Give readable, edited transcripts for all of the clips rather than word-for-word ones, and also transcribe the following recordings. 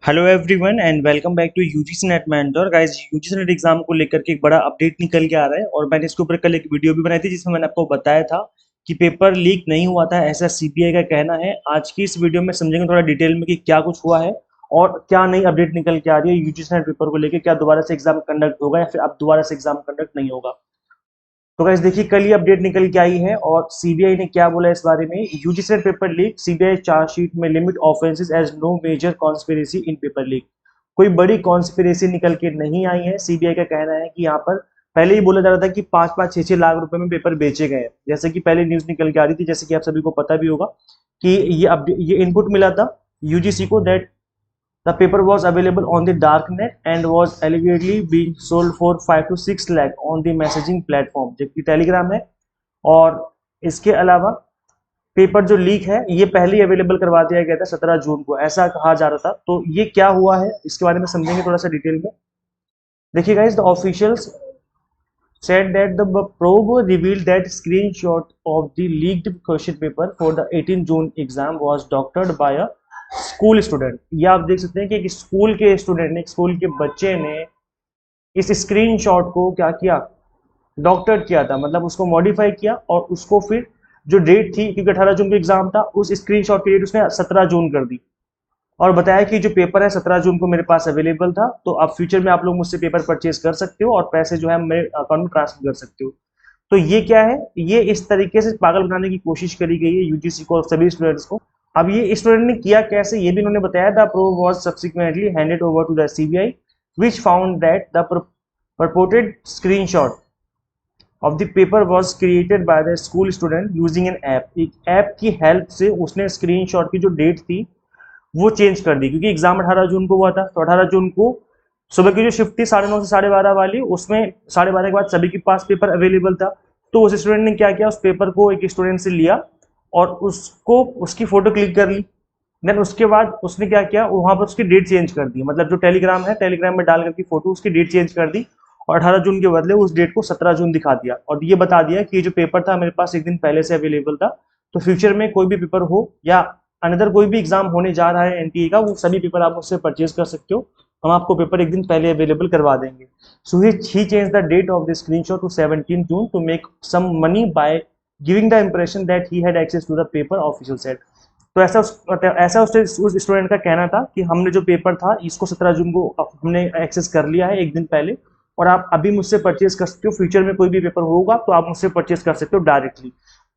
Hello everyone and welcome back to UGC NET mentor guys. UGC NET exam को लेकर के एक बड़ा अपडेट निकल के आ रहा है और मैंने इसके ऊपर कल एक वीडियो भी बनाई थी जिसमें मैंने आपको बताया था कि पेपर लीक नहीं हुआ था, ऐसा सीबीआई का कहना है। आज की इस वीडियो में समझेंगे थोड़ा डिटेल में कि क्या कुछ हुआ है और क्या नई अपडेट निकल के आ रही है यूजीसी नेट पेपर को लेकर। क्या दोबारा से एग्जाम कंडक्ट होगा या फिर अब दोबारा से एग्जाम कंडक्ट नहीं होगा। तो गाइस देखिए, कल ही अपडेट निकल के आई है और सीबीआई ने क्या बोला इस बारे में। UGC paper leak, CBI chargesheet में limit offences as no major conspiracy in paper leak. कोई बड़ी कॉन्स्पिरेसी निकल के नहीं आई है। सीबीआई का कहना है कि यहाँ पर पहले ही बोला जा रहा था कि 5-5, 6-6 लाख रुपए में पेपर बेचे गए हैं, जैसे कि पहले न्यूज निकल के आ रही थी, जैसे कि आप सभी को पता भी होगा कि ये इनपुट मिला था यूजीसी को that the paper was available on the darknet and was allegedly being sold for 5 to 6 lakh on the messaging platform, जबकि टेलीग्राम है। और इसके अलावा पेपर जो लीक है ये पहले ही अवेलेबल करवा दिया गया था 17 जून को, ऐसा कहा जा रहा था। तो ये क्या हुआ है इसके बारे में समझेंगे थोड़ा सा डिटेल में। देखिए guys, the officials said that the probe revealed that screenshot of the leaked question paper for the 18 June exam was doctored by a school student. ये आप देख सकते हैं कि एक स्कूल के स्टूडेंट ने, एक स्कूल के बच्चे ने इस स्क्रीनशॉट को क्या किया, डॉक्टर किया था, मतलब उसको मॉडिफाई किया और उसको फिर जो डेट थी, क्योंकि 18 जून का एग्जाम था, उस स्क्रीनशॉट की डेट उसने 17 जून कर दी और बताया कि जो पेपर है 17 जून को मेरे पास अवेलेबल था, तो अब फ्यूचर में आप लोग मुझसे पेपर परचेज कर सकते हो और पैसे जो है मेरे अकाउंट में ट्रांसफर कर सकते हो। तो ये क्या है, ये इस तरीके से पागल बनाने की कोशिश करी गई है यूजीसी को और सभी स्टूडेंट्स को। अब ये स्टूडेंट ने किया कैसे, ये भी उन्होंने बताया था। Proof was subsequently handed over to the CBI which found that the purported screenshot of the paper was created by the school student using an app. एक ऐप की हेल्प से उसने स्क्रीनशॉट की जो डेट थी वो चेंज कर दी, क्योंकि एग्जाम 18 जून को हुआ था। तो 18 जून को सुबह की जो शिफ्ट थी 9:30 से 12:30 वाली, उसमें 12:30 के बाद सभी के पास पेपर अवेलेबल था। तो उस स्टूडेंट ने क्या किया, उस पेपर को एक स्टूडेंट से लिया और उसको उसकी फोटो क्लिक कर ली। देन उसके बाद उसने क्या किया, वहां पर उसकी डेट चेंज कर दी, मतलब जो टेलीग्राम है टेलीग्राम में डाल करके फोटो उसकी डेट चेंज कर दी और 18 जून के बदले उस डेट को 17 जून दिखा दिया और ये बता दिया कि ये जो पेपर था मेरे पास एक दिन पहले से अवेलेबल था। तो फ्यूचर में कोई भी पेपर हो या अनदर कोई भी एग्जाम होने जा रहा है एनटीए का, वो सभी पेपर आप मुझसे परचेज कर सकते हो, हम आपको पेपर एक दिन पहले अवेलेबल करवा देंगे। So he change the date of the screenshot to 17 June to make some money by giving the impression that he had access to the paper, official said. तो ऐसा उस स्टूडेंट का कहना था कि हमने जो पेपर था इसको 17 जून को हमने एक्सेस कर लिया है एक दिन पहले और आप अभी मुझसे परचेज कर सकते हो। फ्यूचर में कोई भी पेपर होगा तो आप मुझसे परचेज कर सकते हो डायरेक्टली।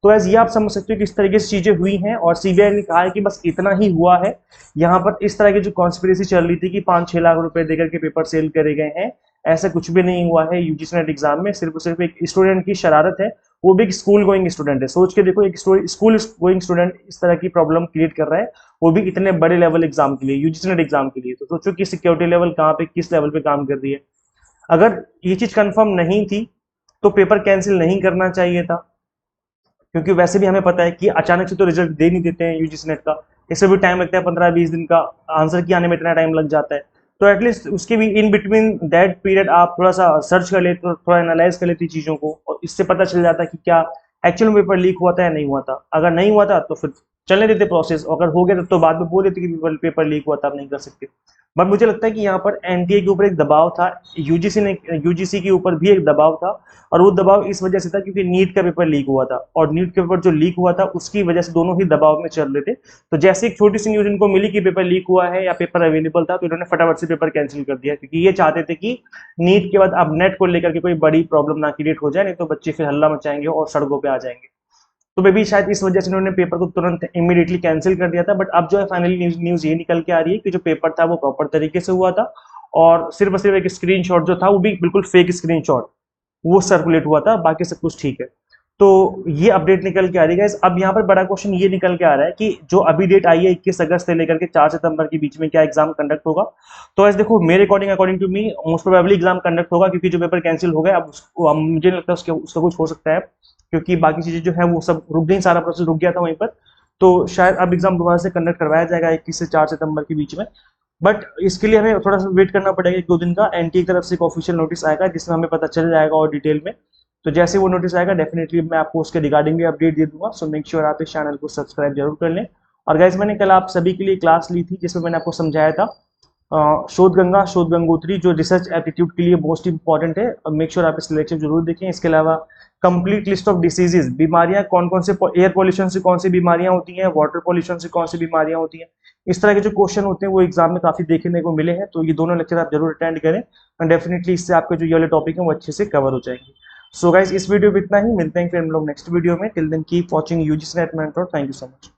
तो एज ये आप समझ सकते हो कि इस तरीके से चीजें हुई हैं और सीबीआई ने कहा है कि बस इतना ही हुआ है। यहाँ पर इस तरह की जो कॉन्स्पिरेसी चल रही थी कि 5-6 लाख रुपए देकर के पेपर सेल करे गए हैं, ऐसा कुछ भी नहीं हुआ है यूजीसी नेट एग्जाम में। सिर्फ और सिर्फ एक स्टूडेंट की शरारत है, वो भी एक स्कूल गोइंग स्टूडेंट है। सोच के देखो, एक स्कूल गोइंग स्टूडेंट इस तरह की प्रॉब्लम क्रिएट कर रहा है, वो भी इतने बड़े लेवल एग्जाम के लिए, यूजीसी नेट एग्जाम के लिए। तो सोचो कि सिक्योरिटी लेवल कहाँ पे, किस लेवल पे काम कर रही है। अगर ये चीज कंफर्म नहीं थी तो पेपर कैंसिल नहीं करना चाहिए था, क्योंकि वैसे भी हमें पता है कि अचानक से तो रिजल्ट दे नहीं देते हैं यूजीसी नेट का, इसमें भी टाइम लगता है, 15-20 दिन का आंसर की आने में इतना टाइम लग जाता है। तो एटलीस्ट उसके भी इन बिटवीन दैट पीरियड आप थोड़ा सा सर्च कर लेते, थोड़ा एनालाइज कर लेती चीज़ों को और इससे पता चल जाता कि क्या एक्चुअल में पेपर लीक हुआ था या नहीं हुआ था। अगर नहीं हुआ था तो फिर चलने देते प्रोसेस, अगर हो गया तो बाद में बोल देते कि पेपर लीक हुआ था, आप नहीं कर सकते। बट मुझे लगता है कि यहाँ पर एनटीए के ऊपर एक दबाव था, यूजीसी के ऊपर भी एक दबाव था और वो दबाव इस वजह से था क्योंकि नीट का पेपर लीक हुआ था और नीट का पेपर जो लीक हुआ था उसकी वजह से दोनों ही दबाव में चल रहे थे। तो जैसे एक छोटी सी न्यूज इनको मिली कि पेपर लीक हुआ है या पेपर अवेलेबल था, तो इन्होंने फटाफट से पेपर कैंसिल कर दिया, क्योंकि ये चाहते थे कि नीट के बाद अब नेट को लेकर के कोई बड़ी प्रॉब्लम ना क्रिएट हो जाए, नहीं तो बच्चे फिर हल्ला मचाएंगे और सड़कों पर आ जाएंगे। तो मे भी शायद इस वजह से इन्होंने पेपर को तुरंत इमीडिएटली कैंसिल कर दिया था। बट अब जो है फाइनली न्यूज ये निकल के आ रही है कि जो पेपर था वो प्रॉपर तरीके से हुआ था और सिर्फ और सिर्फ एक स्क्रीनशॉट जो था वो भी बिल्कुल फेक स्क्रीनशॉट वो सर्कुलेट हुआ था, बाकी सब कुछ ठीक है। तो ये अपडेट निकल के आ रही है। अब यहाँ पर बड़ा क्वेश्चन ये निकल के आ रहा है कि जो अभी डेट आई है 21 अगस्त से लेकर के 4 सितंबर के बीच में क्या एग्जाम कंडक्ट होगा। तो ऐसे देखो, मेरे according to me most probably exam conduct होगा, क्योंकि जो पेपर कैंसिल हो गया अब मुझे नहीं लगता उसका कुछ हो सकता है, क्योंकि बाकी चीजें जो है वो सब रुक गई, सारा प्रोसेस रुक गया था वहीं पर। तो शायद अब एग्जाम दोबारा से कंडक्ट करवाया जाएगा 21 से 4 सितंबर के बीच में। बट इसके लिए हमें थोड़ा सा वेट करना पड़ेगा, 1-2 दिन का। एनटीए की तरफ से एक ऑफिशियल नोटिस आएगा जिसमें हमें पता चल जाएगा और डिटेल में। तो जैसे वो नोटिस आएगा डेफिनेटली मैं आपको उसके रिगार्डिंग भी अपडेट दे दूंगा। सो मेक श्योर आप इस चैनल को सब्सक्राइब जरूर कर लें। और गाइज, मैंने कल आप सभी के लिए क्लास ली थी जिसमें मैंने आपको समझाया था शोध गंगोत्री जो रिसर्च एप्टीट्यूड के लिए मोस्ट इंपॉर्टेंट है, मेक श्योर आप इस लेक्चर जरूर देखें। इसके अलावा कंप्लीट लिस्ट ऑफ डिसीजेज, बीमारियां कौन कौन से, एयर पोल्यूशन से कौन सी बीमारियां होती हैं, वाटर पोल्यूशन से कौन सी बीमारियां होती हैं, इस तरह के जो क्वेश्चन होते हैं वो एग्जाम में काफी देखने को मिले हैं। तो ये दोनों लेक्चर आप जरूर अटेंड करें और डेफिनेटली इससे आपके जो ये वाले टॉपिक है वो अच्छे से कवर हो जाएंगे। सो गाइज इस वीडियो में इतना ही, मिलते हैं फिर हम लोग नेक्स्ट वीडियो में। Till then keep watching UGC NET mentor. Thank you so much.